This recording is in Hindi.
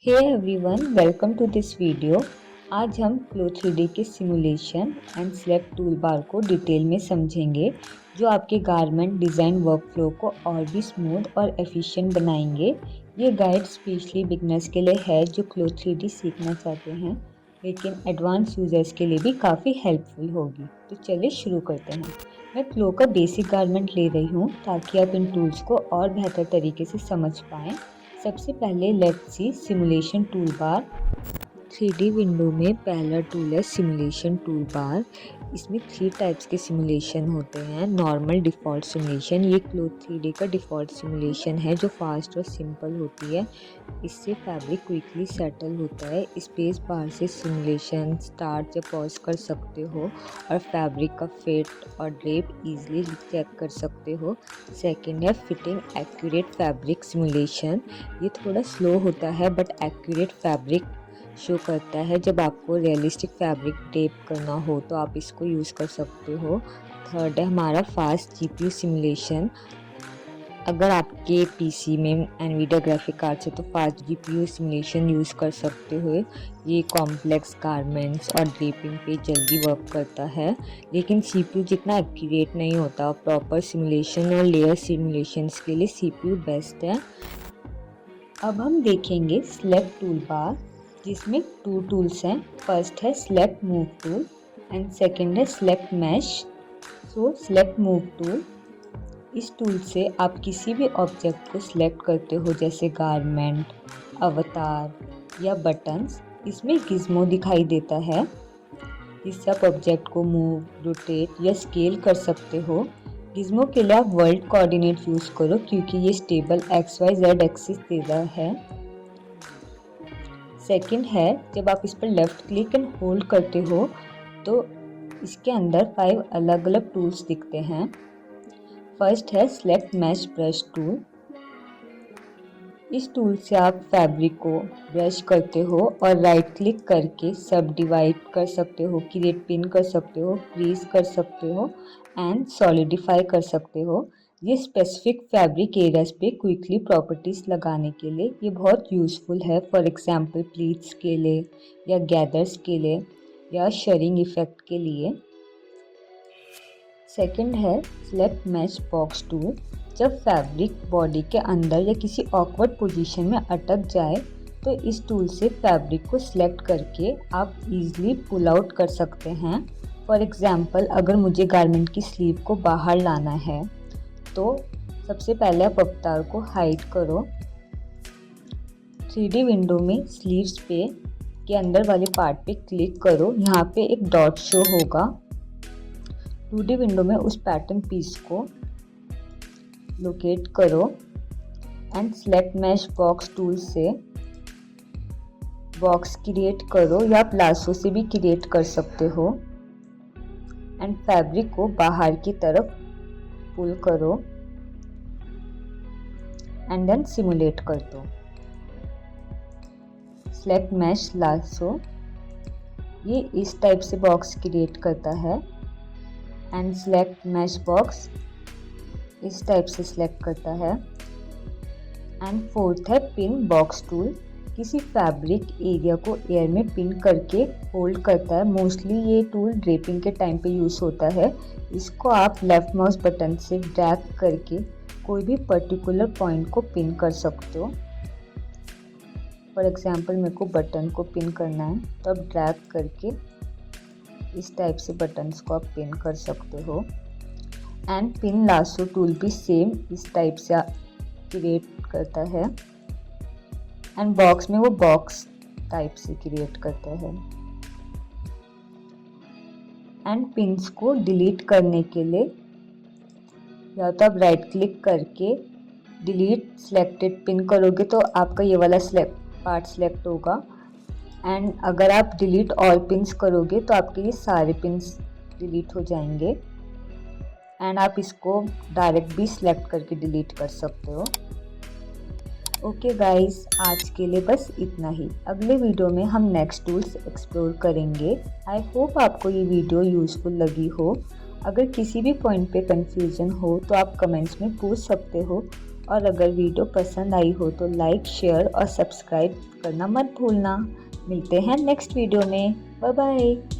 Hey everyone, welcome to this video. आज हम फ्लो 3D के simulation and slab tool bar को डिटेल में समझेंगे, जो आपके गारमेंट डिज़ाइन वर्कफ्लो को और भी स्मूथ और एफिशिएंट बनाएंगे। ये गाइड स्पेशली बिगनर्स के लिए है जो फ्लो 3D सीखना चाहते हैं, लेकिन एडवांस यूजर्स के लिए भी काफ़ी हेल्पफुल होगी। तो चलिए शुरू करते हैं। मैं फ्लो का बेसिक गारमेंट ले रही हूँ ताकि आप इन टूल्स को और बेहतर तरीके से समझ पाएँ। सबसे पहले let's see simulation tool bar. 3D window में पहला टूल है सिमुलेशन टूल बार। इसमें 3 टाइप्स के सिमुलेशन होते हैं। नॉर्मल डिफ़ॉल्ट सिमुलेशन, ये फ्लो 3D का डिफ़ॉल्ट सिमुलेशन है जो फास्ट और सिंपल होती है। इससे फैब्रिक क्विकली सेटल होता है। स्पेस बार से सिमुलेशन स्टार्ट या पॉज कर सकते हो और फैब्रिक का फिट और ड्रेप इजीली चेक कर सकते हो। सेकंड है फिटिंग एक्यूरेट फैब्रिक सिमुलेशन। ये थोड़ा स्लो होता है बट एक्यूरेट फैब्रिक शो करता है। जब आपको रियलिस्टिक फैब्रिक टेप करना हो तो आप इसको यूज़ कर सकते हो। थर्ड है हमारा फास्ट जीपीयू सिमुलेशन। अगर आपके पीसी में एनवीडिया ग्राफिक कार्ड है तो फास्ट जीपीयू सिमुलेशन यूज़ कर सकते हो। ये कॉम्प्लेक्स गारमेंट्स और ड्रेपिंग पे जल्दी वर्क करता है, लेकिन सीपीयू जितना एक्यूरेट नहीं होता। प्रॉपर सिमुलेशन और लेयर सिमुलेशंस के लिए सीपीयू बेस्ट है। अब हम देखेंगे स्लैब टूल बार, जिसमें 2 टूल्स हैं। फर्स्ट है slab move tool and second है स्लैब मैश। सो स्लैब मूव टूल, इस टूल से आप किसी भी ऑब्जेक्ट को सिलेक्ट करते हो, जैसे गारमेंट, अवतार या बटन्स। इसमें गिज़्मो दिखाई देता है जिससे आप ऑब्जेक्ट को मूव, रोटेट या स्केल कर सकते हो। गिज़्मो के लिए आप वर्ल्ड कोऑर्डिनेट यूज़ करो क्योंकि ये स्टेबल XYZ एक्सिस देता है। सेकंड है जब आप इस पर लेफ़्ट क्लिक एंड होल्ड करते हो तो इसके अंदर 5 अलग अलग टूल्स दिखते हैं। फर्स्ट है स्लैब मैश ब्रश टूल। इस टूल से आप फैब्रिक को ब्रश करते हो और राइट क्लिक करके सब डिवाइड कर सकते हो, क्रिएट पिन कर सकते हो, फ्रीज कर सकते हो एंड सॉलिडिफाई कर सकते हो। ये स्पेसिफिक फैब्रिक एरियाज पे क्विकली प्रॉपर्टीज़ लगाने के लिए ये बहुत यूज़फुल है। फॉर एग्जांपल प्लीट्स के लिए या गैदर्स के लिए या शरिंग इफ़ेक्ट के लिए। सेकंड है स्लैब मैश बॉक्स टूल। जब फैब्रिक बॉडी के अंदर या किसी ऑकवर्ड पोजीशन में अटक जाए तो इस टूल से फैब्रिक को सिलेक्ट करके आप इजीली पुल आउट कर सकते हैं। फॉर एग्जांपल अगर मुझे गारमेंट की स्लीव को बाहर लाना है तो सबसे पहले आप अवतार को हाइड करो। 3D विंडो में स्लीव्स पे के अंदर वाले पार्ट पे क्लिक करो। यहाँ पे एक डॉट शो होगा। 2D विंडो में उस पैटर्न पीस को लोकेट करो and slab mesh box tool से बॉक्स क्रिएट करो या आप लासो से भी क्रिएट कर सकते हो एंड फैब्रिक को बाहर की तरफ पुल करो एंड देन सिमुलेट कर दो। स्लैब मैश लासो ये इस टाइप से बॉक्स क्रिएट करता है एंड स्लैब मैश बॉक्स इस टाइप से सिलेक्ट करता है। एंड फोर्थ है पिन बॉक्स टूल। किसी फैब्रिक एरिया को एयर में पिन करके होल्ड करता है। मोस्टली ये टूल ड्रेपिंग के टाइम पे यूज़ होता है। इसको आप लेफ्ट माउस बटन से ड्रैग करके कोई भी पर्टिकुलर पॉइंट को पिन कर सकते हो। फॉर एग्जांपल मेरे को बटन को पिन करना है तो आप ड्रैग करके इस टाइप से बटन्स को आप पिन कर सकते हो। एंड पिन लासो टूल भी सेम इस टाइप से क्रिएट करता है एंड बॉक्स में वो बॉक्स टाइप से क्रिएट करता है। एंड पिन्स को डिलीट करने के लिए या तो आप राइट क्लिक करके डिलीट सिलेक्टेड पिन करोगे तो आपका ये वाला पार्ट सिलेक्ट होगा। एंड अगर आप डिलीट ऑल पिन्स करोगे तो आपके ये सारे पिन्स डिलीट हो जाएंगे एंड आप इसको डायरेक्ट भी सिलेक्ट करके डिलीट कर सकते हो। ओके गाइस, आज के लिए बस इतना ही। अगले वीडियो में हम नेक्स्ट टूल्स एक्सप्लोर करेंगे। आई होप आपको ये वीडियो यूज़फुल लगी हो। अगर किसी भी पॉइंट पे कंफ्यूजन हो तो आप कमेंट्स में पूछ सकते हो और अगर वीडियो पसंद आई हो तो लाइक, शेयर और सब्सक्राइब करना मत भूलना। मिलते हैं नेक्स्ट वीडियो में। Bye bye.